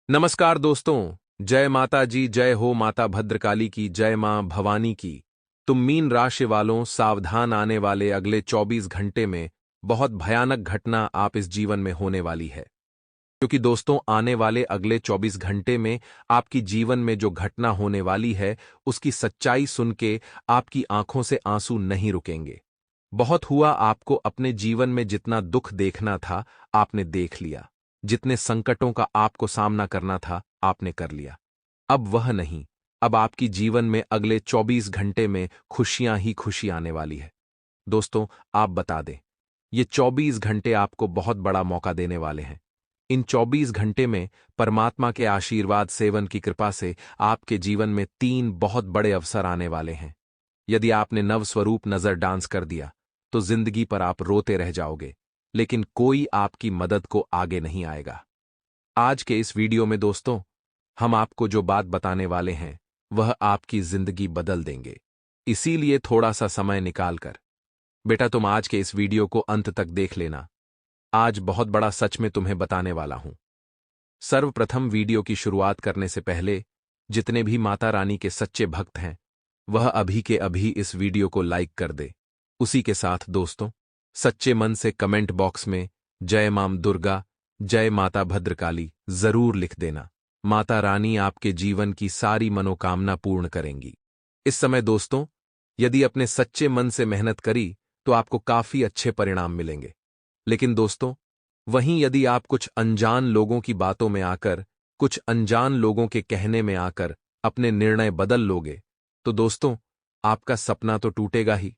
नमस्कार दोस्तों। जय माता जी, जय हो माता भद्रकाली की, जय मां भवानी की। तुम मीन राशि वालों, सावधान, आने वाले अगले 24 घंटे में बहुत भयानक घटना आप इस जीवन में होने वाली है। क्योंकि दोस्तों, आने वाले अगले 24 घंटे में आपकी जीवन में जो घटना होने वाली है, उसकी सच्चाई सुन के आपकी आंखों से आंसू नहीं रुकेंगे। बहुत हुआ, आपको अपने जीवन में जितना दुख देखना था, आपने देख लिया। जितने संकटों का आपको सामना करना था, आपने कर लिया। अब वह नहीं। अब आपकी जीवन में अगले 24 घंटे में खुशियां ही खुशी आने वाली है। दोस्तों, आप बता दें, ये 24 घंटे आपको बहुत बड़ा मौका देने वाले हैं। इन 24 घंटे में परमात्मा के आशीर्वाद सेवन की कृपा से आपके जीवन में 3 बहुत बड़े अवसर आने वाले हैं। यदि आपने नवस्वरूप नजर डांस कर दिया, तो जिंदगी पर आप रोते रह जाओगे, लेकिन कोई आपकी मदद को आगे नहीं आएगा। आज के इस वीडियो में दोस्तों, हम आपको जो बात बताने वाले हैं, वह आपकी जिंदगी बदल देंगे। इसीलिए थोड़ा सा समय निकालकर बेटा तुम आज के इस वीडियो को अंत तक देख लेना। आज बहुत बड़ा सच में तुम्हें बताने वाला हूं। सर्वप्रथम वीडियो की शुरुआत करने से पहले जितने भी माता रानी के सच्चे भक्त हैं, वह अभी के अभी इस वीडियो को लाइक कर दे। उसी के साथ दोस्तों, सच्चे मन से कमेंट बॉक्स में जय मां दुर्गा, जय माता भद्रकाली जरूर लिख देना। माता रानी आपके जीवन की सारी मनोकामना पूर्ण करेंगी। इस समय दोस्तों, यदि अपने सच्चे मन से मेहनत करी तो आपको काफी अच्छे परिणाम मिलेंगे। लेकिन दोस्तों, वहीं यदि आप कुछ अनजान लोगों की बातों में आकर, कुछ अनजान लोगों के कहने में आकर अपने निर्णय बदल लोगे, तो दोस्तों, आपका सपना तो टूटेगा ही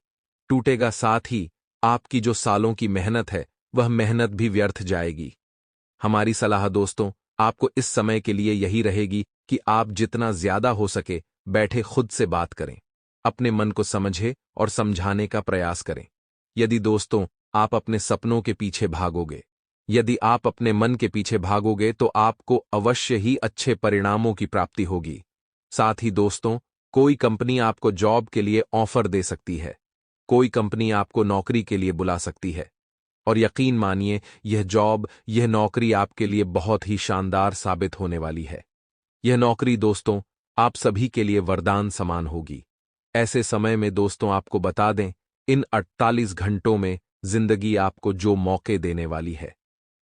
टूटेगा, साथ ही आपकी जो सालों की मेहनत है, वह मेहनत भी व्यर्थ जाएगी। हमारी सलाह दोस्तों, आपको इस समय के लिए यही रहेगी कि आप जितना ज्यादा हो सके बैठे खुद से बात करें, अपने मन को समझे और समझाने का प्रयास करें। यदि दोस्तों आप अपने सपनों के पीछे भागोगे, यदि आप अपने मन के पीछे भागोगे, तो आपको अवश्य ही अच्छे परिणामों की प्राप्ति होगी। साथ ही दोस्तों, कोई कंपनी आपको जॉब के लिए ऑफर दे सकती है, कोई कंपनी आपको नौकरी के लिए बुला सकती है। और यकीन मानिए, यह जॉब, यह नौकरी आपके लिए बहुत ही शानदार साबित होने वाली है। यह नौकरी दोस्तों आप सभी के लिए वरदान समान होगी। ऐसे समय में दोस्तों आपको बता दें, इन 48 घंटों में जिंदगी आपको जो मौके देने वाली है,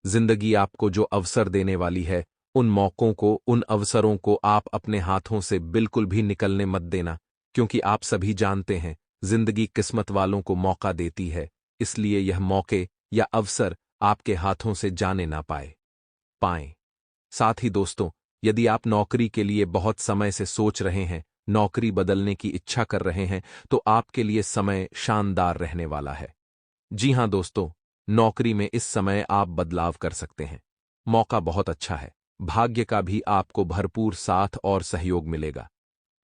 जिंदगी आपको जो अवसर देने वाली है, उन मौकों को, उन अवसरों को आप अपने हाथों से बिल्कुल भी निकलने मत देना। क्योंकि आप सभी जानते हैं, जिंदगी किस्मत वालों को मौका देती है, इसलिए यह मौके या अवसर आपके हाथों से जाने ना पाएं। साथ ही दोस्तों, यदि आप नौकरी के लिए बहुत समय से सोच रहे हैं, नौकरी बदलने की इच्छा कर रहे हैं, तो आपके लिए समय शानदार रहने वाला है। जी हां दोस्तों, नौकरी में इस समय आप बदलाव कर सकते हैं। मौका बहुत अच्छा है, भाग्य का भी आपको भरपूर साथ और सहयोग मिलेगा।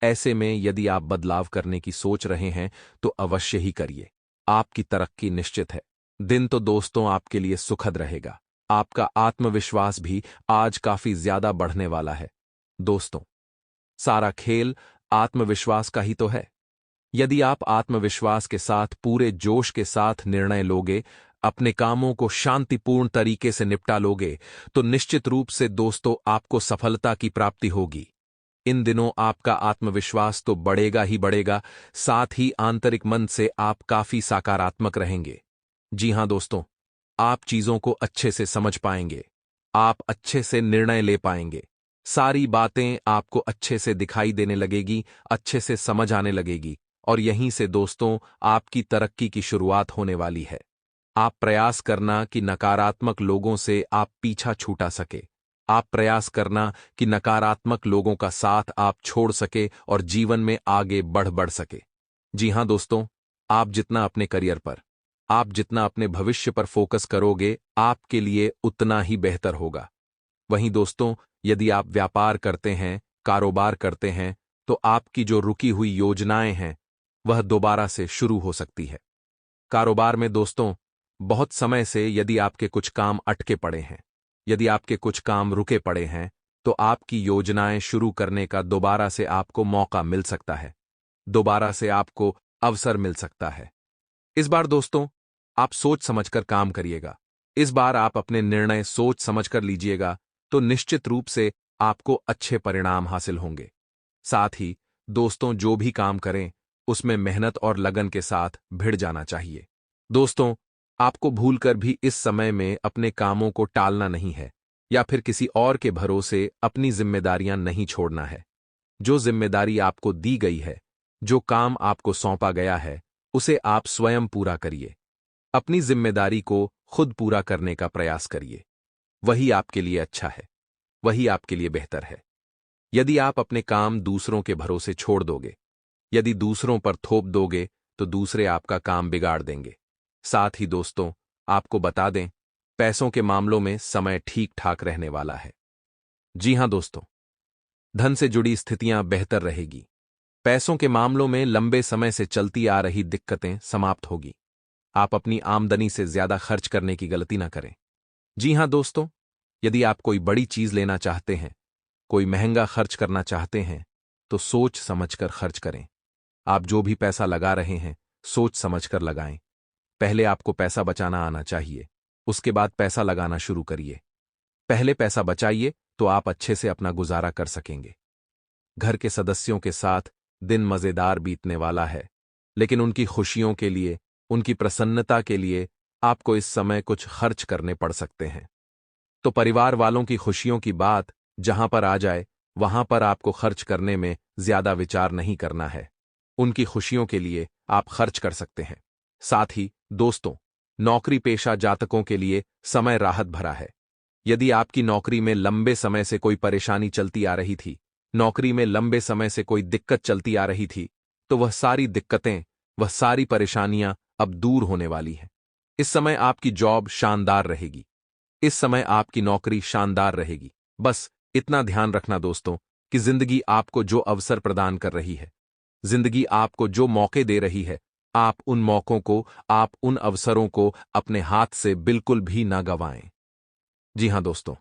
ऐसे में यदि आप बदलाव करने की सोच रहे हैं, तो अवश्य ही करिए। आपकी तरक्की निश्चित है। दिन तो दोस्तों आपके लिए सुखद रहेगा। आपका आत्मविश्वास भी आज काफी ज्यादा बढ़ने वाला है। दोस्तों, सारा खेल आत्मविश्वास का ही तो है। यदि आप आत्मविश्वास के साथ, पूरे जोश के साथ निर्णय लोगे, अपने कामों को शांतिपूर्ण तरीके से निपटा लोगे, तो निश्चित रूप से दोस्तों आपको सफलता की प्राप्ति होगी। इन दिनों आपका आत्मविश्वास तो बढ़ेगा ही बढ़ेगा, साथ ही आंतरिक मन से आप काफी सकारात्मक रहेंगे। जी हां दोस्तों, आप चीजों को अच्छे से समझ पाएंगे, आप अच्छे से निर्णय ले पाएंगे। सारी बातें आपको अच्छे से दिखाई देने लगेगी, अच्छे से समझ आने लगेगी, और यहीं से दोस्तों आपकी तरक्की की शुरुआत होने वाली है। आप प्रयास करना कि नकारात्मक लोगों से आप पीछा छूटा सके। आप प्रयास करना कि नकारात्मक लोगों का साथ आप छोड़ सके और जीवन में आगे बढ़ सके। जी हां दोस्तों, आप जितना अपने करियर पर, आप जितना अपने भविष्य पर फोकस करोगे, आपके लिए उतना ही बेहतर होगा। वहीं दोस्तों, यदि आप व्यापार करते हैं, कारोबार करते हैं, तो आपकी जो रुकी हुई योजनाएं हैं, वह दोबारा से शुरू हो सकती है। कारोबार में दोस्तों, बहुत समय से यदि आपके कुछ काम अटके पड़े हैं, यदि आपके कुछ काम रुके पड़े हैं, तो आपकी योजनाएं शुरू करने का दोबारा से आपको मौका मिल सकता है, दोबारा से आपको अवसर मिल सकता है। इस बार दोस्तों आप सोच समझकर काम करिएगा। इस बार आप अपने निर्णय सोच समझकर लीजिएगा, तो निश्चित रूप से आपको अच्छे परिणाम हासिल होंगे। साथ ही दोस्तों, जो भी काम करें उसमें मेहनत और लगन के साथ भिड़ जाना चाहिए। दोस्तों, आपको भूलकर भी इस समय में अपने कामों को टालना नहीं है या फिर किसी और के भरोसे अपनी जिम्मेदारियां नहीं छोड़ना है। जो जिम्मेदारी आपको दी गई है, जो काम आपको सौंपा गया है, उसे आप स्वयं पूरा करिए। अपनी जिम्मेदारी को खुद पूरा करने का प्रयास करिए। वही आपके लिए अच्छा है, वही आपके लिए बेहतर है। यदि आप अपने काम दूसरों के भरोसे छोड़ दोगे, यदि दूसरों पर थोप दोगे, तो दूसरे आपका काम बिगाड़ देंगे। साथ ही दोस्तों, आपको बता दें, पैसों के मामलों में समय ठीक ठाक रहने वाला है। जी हां दोस्तों, धन से जुड़ी स्थितियां बेहतर रहेगी। पैसों के मामलों में लंबे समय से चलती आ रही दिक्कतें समाप्त होगी। आप अपनी आमदनी से ज्यादा खर्च करने की गलती ना करें। जी हां दोस्तों, यदि आप कोई बड़ी चीज लेना चाहते हैं, कोई महंगा खर्च करना चाहते हैं, तो सोच समझकर खर्च करें। आप जो भी पैसा लगा रहे हैं, सोच समझकर लगाएं। पहले आपको पैसा बचाना आना चाहिए, उसके बाद पैसा लगाना शुरू करिए। पहले पैसा बचाइए तो आप अच्छे से अपना गुजारा कर सकेंगे। घर के सदस्यों के साथ दिन मजेदार बीतने वाला है, लेकिन उनकी खुशियों के लिए, उनकी प्रसन्नता के लिए आपको इस समय कुछ खर्च करने पड़ सकते हैं। तो परिवार वालों की खुशियों की बात जहां पर आ जाए, वहां पर आपको खर्च करने में ज्यादा विचार नहीं करना है। उनकी खुशियों के लिए आप खर्च कर सकते हैं। साथ ही दोस्तों, नौकरी पेशा जातकों के लिए समय राहत भरा है। यदि आपकी नौकरी में लंबे समय से कोई परेशानी चलती आ रही थी, नौकरी में लंबे समय से कोई दिक्कत चलती आ रही थी, तो वह सारी दिक्कतें, वह सारी परेशानियां अब दूर होने वाली हैं। इस समय आपकी जॉब शानदार रहेगी। इस समय आपकी नौकरी शानदार रहेगी। बस इतना ध्यान रखना दोस्तों कि जिंदगी आपको जो अवसर प्रदान कर रही है, जिंदगी आपको जो मौके दे रही है, आप उन मौकों को, आप उन अवसरों को अपने हाथ से बिल्कुल भी ना गंवाएं। जी हां दोस्तों,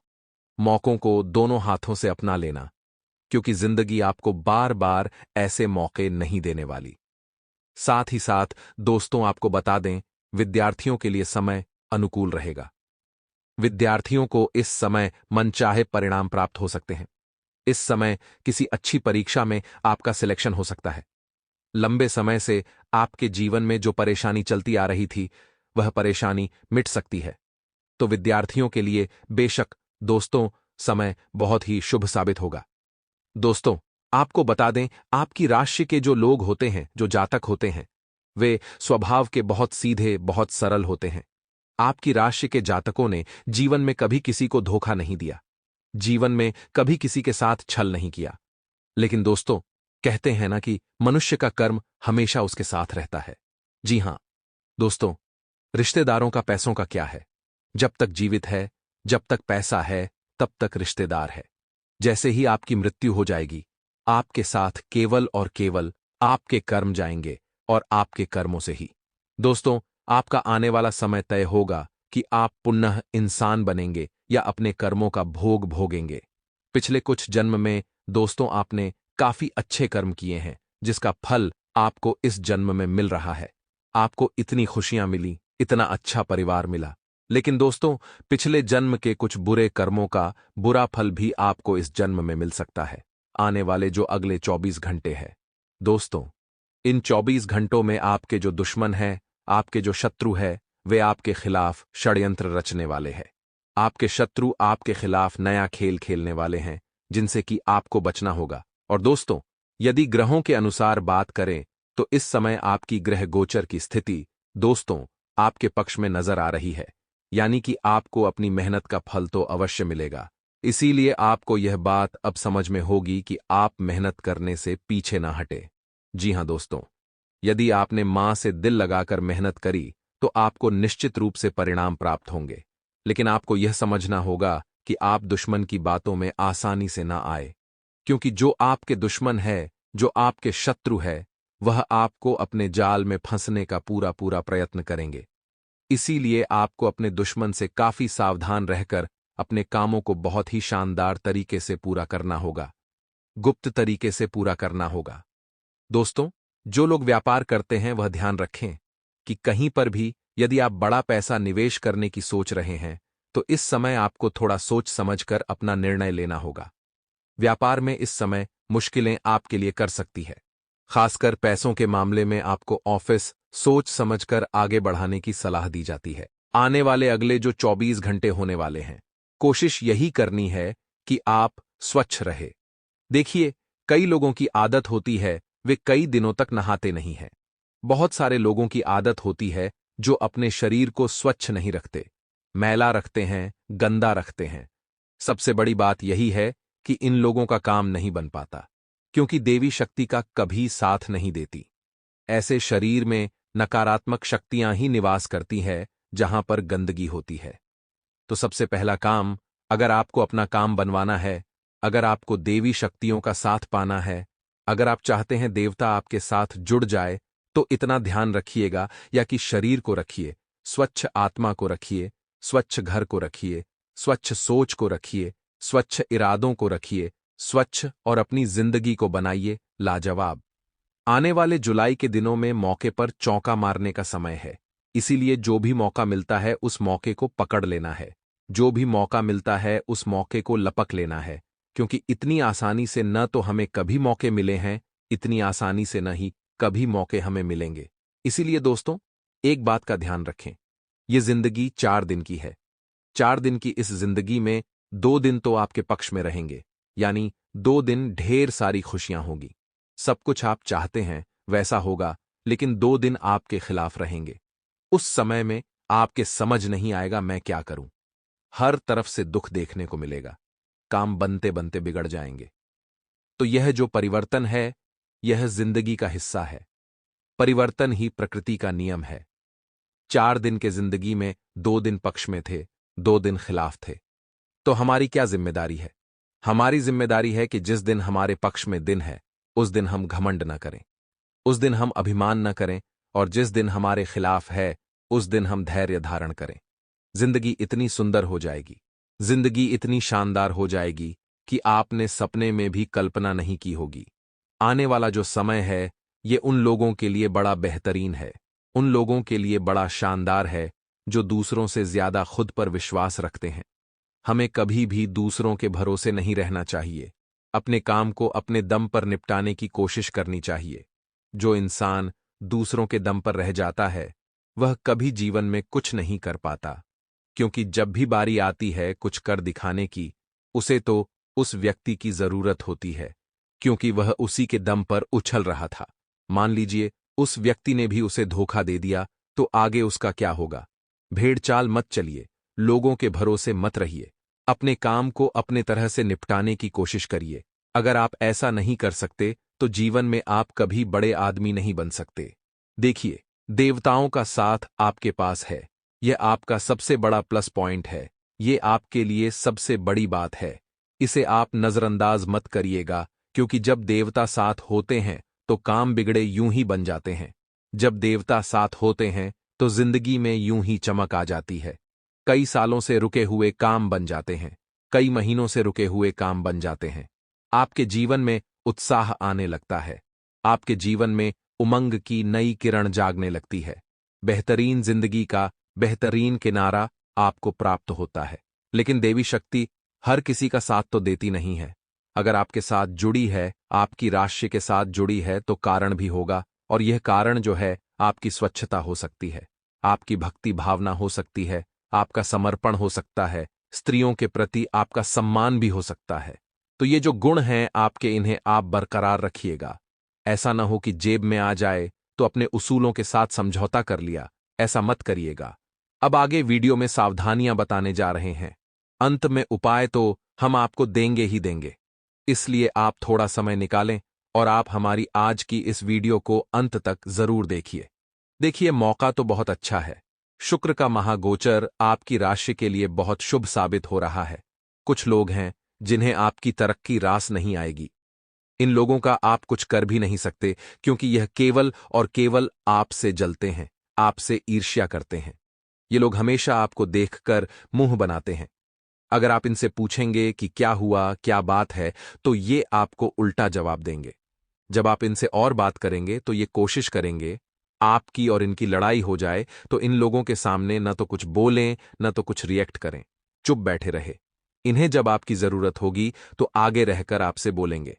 मौकों को दोनों हाथों से अपना लेना, क्योंकि जिंदगी आपको बार बार ऐसे मौके नहीं देने वाली। साथ ही साथ दोस्तों, आपको बता दें, विद्यार्थियों के लिए समय अनुकूल रहेगा। विद्यार्थियों को इस समय मनचाहे परिणाम प्राप्त हो सकते हैं। इस समय किसी अच्छी परीक्षा में आपका सिलेक्शन हो सकता है। लंबे समय से आपके जीवन में जो परेशानी चलती आ रही थी, वह परेशानी मिट सकती है। तो विद्यार्थियों के लिए बेशक दोस्तों, समय बहुत ही शुभ साबित होगा। दोस्तों, आपको बता दें, आपकी राशि के जो लोग होते हैं, जो जातक होते हैं, वे स्वभाव के बहुत सीधे, बहुत सरल होते हैं। आपकी राशि के जातकों ने जीवन में कभी किसी को धोखा नहीं दिया, जीवन में कभी किसी के साथ छल नहीं किया। लेकिन दोस्तों, कहते हैं ना कि मनुष्य का कर्म हमेशा उसके साथ रहता है। जी हां दोस्तों, रिश्तेदारों का पैसों का क्या है? जब तक जीवित है, जब तक पैसा है, तब तक रिश्तेदार है। जैसे ही आपकी मृत्यु हो जाएगी, आपके साथ केवल और केवल आपके कर्म जाएंगे और आपके कर्मों से ही। दोस्तों, आपका आने वाला समय तय होगा कि आप पुनः इंसान बनेंगे या अपने कर्मों का भोग भोगेंगे। पिछले कुछ जन्म में दोस्तों, आपने काफी अच्छे कर्म किए हैं, जिसका फल आपको इस जन्म में मिल रहा है। आपको इतनी खुशियां मिली, इतना अच्छा परिवार मिला। लेकिन दोस्तों, पिछले जन्म के कुछ बुरे कर्मों का बुरा फल भी आपको इस जन्म में मिल सकता है, आने वाले जो अगले 24 घंटे हैं। दोस्तों, इन 24 घंटों में आपके जो दुश्मन हैं, आपके जो शत्रु है, वे आपके खिलाफ षड्यंत्र रचने वाले हैं। आपके शत्रु आपके खिलाफ नया खेल खेलने वाले हैं, जिनसे कि आपको बचना होगा। और दोस्तों, यदि ग्रहों के अनुसार बात करें, तो इस समय आपकी ग्रह गोचर की स्थिति दोस्तों आपके पक्ष में नजर आ रही है, यानी कि आपको अपनी मेहनत का फल तो अवश्य मिलेगा। इसीलिए आपको यह बात अब समझ में होगी कि आप मेहनत करने से पीछे ना हटे। जी हां दोस्तों, यदि आपने मां से दिल लगाकर मेहनत करी, तो आपको निश्चित रूप से परिणाम प्राप्त होंगे। लेकिन आपको यह समझना होगा कि आप दुश्मन की बातों में आसानी से ना आए, क्योंकि जो आपके दुश्मन है, जो आपके शत्रु है, वह आपको अपने जाल में फंसने का पूरा पूरा प्रयत्न करेंगे। इसीलिए आपको अपने दुश्मन से काफी सावधान रहकर अपने कामों को बहुत ही शानदार तरीके से पूरा करना होगा, गुप्त तरीके से पूरा करना होगा। दोस्तों, जो लोग व्यापार करते हैं, वह ध्यान रखें कि कहीं पर भी यदि आप बड़ा पैसा निवेश करने की सोच रहे हैं, तो इस समय आपको थोड़ा सोच समझकर अपना निर्णय लेना होगा। व्यापार में इस समय मुश्किलें आपके लिए कर सकती है। खासकर पैसों के मामले में आपको ऑफिस सोच समझकर आगे बढ़ाने की सलाह दी जाती है। आने वाले अगले जो 24 घंटे होने वाले हैं, कोशिश यही करनी है कि आप स्वच्छ रहे। देखिए, कई लोगों की आदत होती है वे कई दिनों तक नहाते नहीं हैं। बहुत सारे लोगों की आदत होती है जो अपने शरीर को स्वच्छ नहीं रखते, मैला रखते हैं, गंदा रखते हैं। सबसे बड़ी बात यही है कि इन लोगों का काम नहीं बन पाता, क्योंकि देवी शक्ति का कभी साथ नहीं देती। ऐसे शरीर में नकारात्मक शक्तियां ही निवास करती है जहां पर गंदगी होती है। तो सबसे पहला काम, अगर आपको अपना काम बनवाना है, अगर आपको देवी शक्तियों का साथ पाना है, अगर आप चाहते हैं देवता आपके साथ जुड़ जाए, तो इतना ध्यान रखिएगा या कि शरीर को रखिए, स्वच्छ आत्मा को रखिए, स्वच्छ घर को रखिए, स्वच्छ सोच को रखिए, स्वच्छ इरादों को रखिए, स्वच्छ और अपनी जिंदगी को बनाइए लाजवाब। आने वाले जुलाई के दिनों में मौके पर चौका मारने का समय है, इसीलिए जो भी मौका मिलता है उस मौके को पकड़ लेना है। जो भी मौका मिलता है उस मौके को लपक लेना है, क्योंकि इतनी आसानी से न तो हमें कभी मौके मिले हैं, इतनी आसानी से न ही कभी मौके हमें मिलेंगे। इसीलिए दोस्तों, एक बात का ध्यान रखें, ये जिंदगी 4 दिन की है। 4 दिन की इस जिंदगी में 2 दिन तो आपके पक्ष में रहेंगे, यानी 2 दिन ढेर सारी खुशियां होगी। सब कुछ आप चाहते हैं वैसा होगा, लेकिन 2 दिन आपके खिलाफ रहेंगे। उस समय में आपके समझ नहीं आएगा मैं क्या करूं। हर तरफ से दुख देखने को मिलेगा, काम बनते बनते बिगड़ जाएंगे। तो यह जो परिवर्तन है, यह जिंदगी का हिस्सा है। परिवर्तन ही प्रकृति का नियम है। 4 दिन के जिंदगी में 2 दिन पक्ष में थे, 2 दिन खिलाफ थे। तो हमारी क्या जिम्मेदारी है? हमारी जिम्मेदारी है कि जिस दिन हमारे पक्ष में दिन है, उस दिन हम घमंड न करें, उस दिन हम अभिमान न करें, और जिस दिन हमारे खिलाफ है, उस दिन हम धैर्य धारण करें। जिंदगी इतनी सुंदर हो जाएगी, जिंदगी इतनी शानदार हो जाएगी कि आपने सपने में भी कल्पना नहीं की होगी। आने वाला जो समय है, ये उन लोगों के लिए बड़ा बेहतरीन है, उन लोगों के लिए बड़ा शानदार है जो दूसरों से ज्यादा खुद पर विश्वास रखते हैं। हमें कभी भी दूसरों के भरोसे नहीं रहना चाहिए। अपने काम को अपने दम पर निपटाने की कोशिश करनी चाहिए। जो इंसान दूसरों के दम पर रह जाता है, वह कभी जीवन में कुछ नहीं कर पाता, क्योंकि जब भी बारी आती है कुछ कर दिखाने की, उसे तो उस व्यक्ति की जरूरत होती है, क्योंकि वह उसी के दम पर उछल रहा था। मान लीजिए उस व्यक्ति ने भी उसे धोखा दे दिया, तो आगे उसका क्या होगा? भेड़चाल मत चलिए, लोगों के भरोसे मत रहिए, अपने काम को अपने तरह से निपटाने की कोशिश करिए। अगर आप ऐसा नहीं कर सकते, तो जीवन में आप कभी बड़े आदमी नहीं बन सकते। देखिए, देवताओं का साथ आपके पास है, यह आपका सबसे बड़ा प्लस पॉइंट है, ये आपके लिए सबसे बड़ी बात है। इसे आप नजरअंदाज मत करिएगा, क्योंकि जब देवता साथ होते हैं तो काम बिगड़े यूं ही बन जाते हैं। जब देवता साथ होते हैं तो जिंदगी में यूं ही चमक आ जाती है। कई सालों से रुके हुए काम बन जाते हैं, कई महीनों से रुके हुए काम बन जाते हैं। आपके जीवन में उत्साह आने लगता है, आपके जीवन में उमंग की नई किरण जागने लगती है। बेहतरीन जिंदगी का बेहतरीन किनारा आपको प्राप्त होता है। लेकिन देवी शक्ति हर किसी का साथ तो देती नहीं है। अगर आपके साथ जुड़ी है, आपकी राशि के साथ जुड़ी है, तो कारण भी होगा, और यह कारण जो है आपकी स्वच्छता हो सकती है, आपकी भक्ति भावना हो सकती है, आपका समर्पण हो सकता है, स्त्रियों के प्रति आपका सम्मान भी हो सकता है। तो ये जो गुण हैं आपके, इन्हें आप बरकरार रखिएगा। ऐसा न हो कि जेब में आ जाए तो अपने उसूलों के साथ समझौता कर लिया, ऐसा मत करिएगा। अब आगे वीडियो में सावधानियां बताने जा रहे हैं। अंत में उपाय तो हम आपको देंगे ही देंगे, इसलिए आप थोड़ा समय निकालें और आप हमारी आज की इस वीडियो को अंत तक जरूर देखिए। देखिए, मौका तो बहुत अच्छा है। शुक्र का महागोचर आपकी राशि के लिए बहुत शुभ साबित हो रहा है। कुछ लोग हैं जिन्हें आपकी तरक्की रास नहीं आएगी। इन लोगों का आप कुछ कर भी नहीं सकते, क्योंकि यह केवल और केवल आपसे जलते हैं, आपसे ईर्ष्या करते हैं। ये लोग हमेशा आपको देखकर मुंह बनाते हैं। अगर आप इनसे पूछेंगे कि क्या हुआ, क्या बात है, तो ये आपको उल्टा जवाब देंगे। जब आप इनसे और बात करेंगे तो ये कोशिश करेंगे आपकी और इनकी लड़ाई हो जाए, तो इन लोगों के सामने न तो कुछ बोलें, न तो कुछ रिएक्ट करें, चुप बैठे रहे। इन्हें जब आपकी जरूरत होगी तो आगे रहकर आपसे बोलेंगे।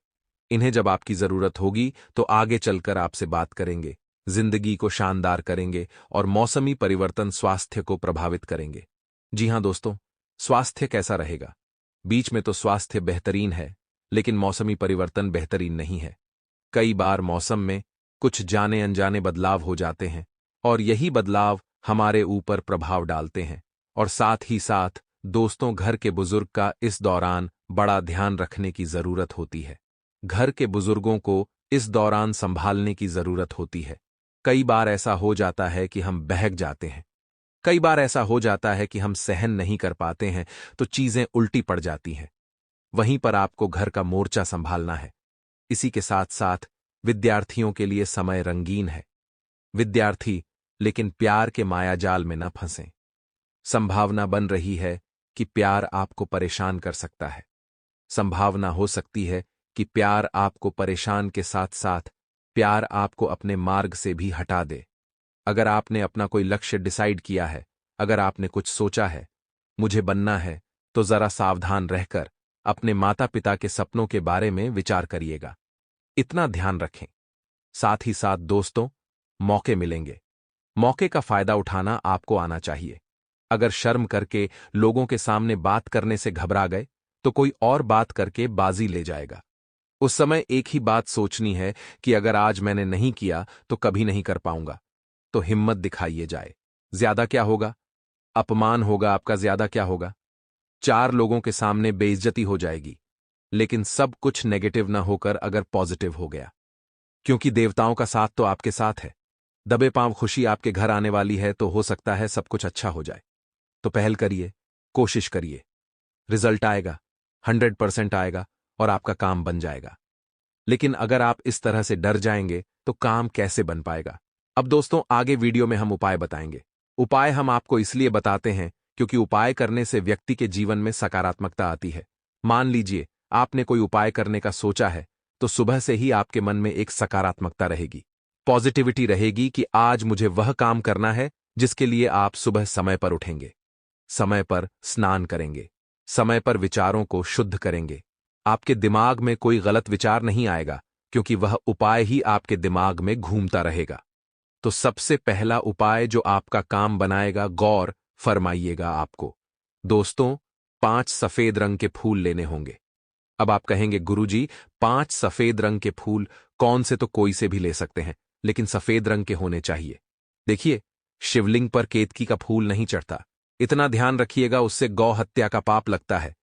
इन्हें जब आपकी जरूरत होगी तो आगे चलकर आपसे बात करेंगे, जिंदगी को शानदार करेंगे और मौसमी परिवर्तन स्वास्थ्य को प्रभावित करेंगे। जी हां दोस्तों, स्वास्थ्य कैसा रहेगा? बीच में तो स्वास्थ्य बेहतरीन है, लेकिन मौसमी परिवर्तन बेहतरीन नहीं है। कई बार मौसम में कुछ जाने अनजाने बदलाव हो जाते हैं और यही बदलाव हमारे ऊपर प्रभाव डालते हैं। और साथ ही साथ दोस्तों, घर के बुजुर्ग का इस दौरान बड़ा ध्यान रखने की जरूरत होती है। घर के बुजुर्गों को इस दौरान संभालने की जरूरत होती है। कई बार ऐसा हो जाता है कि हम बहक जाते हैं। कई बार ऐसा हो जाता है कि हम सहन नहीं कर पाते हैं तो चीजें उल्टी पड़ जाती हैं। वहीं पर आपको घर का मोर्चा संभालना है। इसी के साथ साथ विद्यार्थियों के लिए समय रंगीन है। विद्यार्थी लेकिन प्यार के मायाजाल में न फंसें। संभावना बन रही है कि प्यार आपको परेशान कर सकता है। संभावना हो सकती है कि प्यार आपको परेशान के साथ साथ प्यार आपको अपने मार्ग से भी हटा दे। अगर आपने अपना कोई लक्ष्य डिसाइड किया है, अगर आपने कुछ सोचा है, मुझे बनना है, तो जरा सावधान रहकर अपने माता पिता के सपनों के बारे में विचार करिएगा। इतना ध्यान रखें। साथ ही साथ दोस्तों, मौके मिलेंगे। मौके का फायदा उठाना आपको आना चाहिए। अगर शर्म करके लोगों के सामने बात करने से घबरा गए तो कोई और बात करके बाजी ले जाएगा। उस समय एक ही बात सोचनी है कि अगर आज मैंने नहीं किया तो कभी नहीं कर पाऊंगा। तो हिम्मत दिखाइए जाए। ज्यादा क्या होगा? अपमान होगा आपका। ज्यादा क्या होगा? 4 लोगों के सामने बेइज्जती हो जाएगी। लेकिन सब कुछ नेगेटिव ना होकर अगर पॉजिटिव हो गया, क्योंकि देवताओं का साथ तो आपके साथ है। दबे पांव खुशी आपके घर आने वाली है, तो हो सकता है सब कुछ अच्छा हो जाए। तो पहल करिए, कोशिश करिए। रिजल्ट आएगा, 100% आएगा और आपका काम बन जाएगा। लेकिन अगर आप इस तरह से डर जाएंगे तो काम कैसे बन पाएगा? अब दोस्तों, आगे वीडियो में हम उपाय बताएंगे। उपाय हम आपको इसलिए बताते हैं क्योंकि उपाय करने से व्यक्ति के जीवन में सकारात्मकता आती है। मान लीजिए आपने कोई उपाय करने का सोचा है, तो सुबह से ही आपके मन में एक सकारात्मकता रहेगी, पॉजिटिविटी रहेगी कि आज मुझे वह काम करना है जिसके लिए आप सुबह समय पर उठेंगे, समय पर स्नान करेंगे, समय पर विचारों को शुद्ध करेंगे। आपके दिमाग में कोई गलत विचार नहीं आएगा क्योंकि वह उपाय ही आपके दिमाग में घूमता रहेगा। तो सबसे पहला उपाय जो आपका काम बनाएगा, गौर फरमाइएगा आपको। दोस्तों, 5 सफेद रंग के फूल लेने होंगे। अब आप कहेंगे गुरुजी, 5 सफेद रंग के फूल कौन से? तो कोई से भी ले सकते हैं, लेकिन सफेद रंग के होने चाहिए। देखिए, शिवलिंग पर केतकी का फूल नहीं चढ़ता, इतना ध्यान रखिएगा, उससे गौ हत्या का पाप लगता है।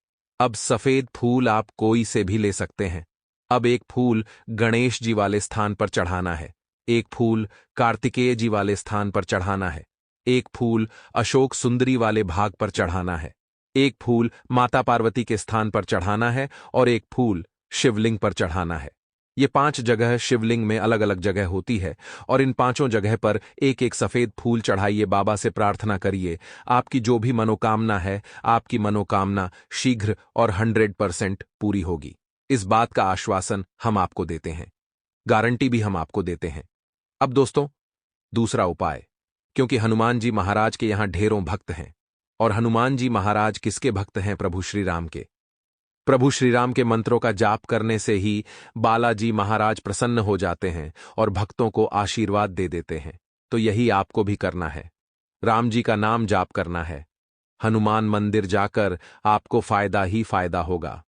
अब सफेद फूल आप कोई से भी ले सकते हैं। अब एक फूल गणेश जी वाले स्थान पर चढ़ाना है, एक फूल कार्तिकेय जी वाले स्थान पर चढ़ाना है, एक फूल अशोक सुंदरी वाले भाग पर चढ़ाना है, एक फूल माता पार्वती के स्थान पर चढ़ाना है और एक फूल शिवलिंग पर चढ़ाना है। ये 5 जगह शिवलिंग में अलग अलग जगह होती है और इन 5 जगह पर एक एक सफेद फूल चढ़ाइए। बाबा से प्रार्थना करिए, आपकी जो भी मनोकामना है, आपकी मनोकामना शीघ्र और 100% पूरी होगी। इस बात का आश्वासन हम आपको देते हैं, गारंटी भी हम आपको देते हैं। अब दोस्तों, दूसरा उपाय, क्योंकि हनुमान जी महाराज के यहां ढेरों भक्त हैं। और हनुमान जी महाराज किसके भक्त हैं? प्रभु श्री राम के। प्रभु श्री राम के मंत्रों का जाप करने से ही बालाजी महाराज प्रसन्न हो जाते हैं और भक्तों को आशीर्वाद दे देते हैं। तो यही आपको भी करना है, राम जी का नाम जाप करना है। हनुमान मंदिर जाकर आपको फायदा ही फायदा होगा।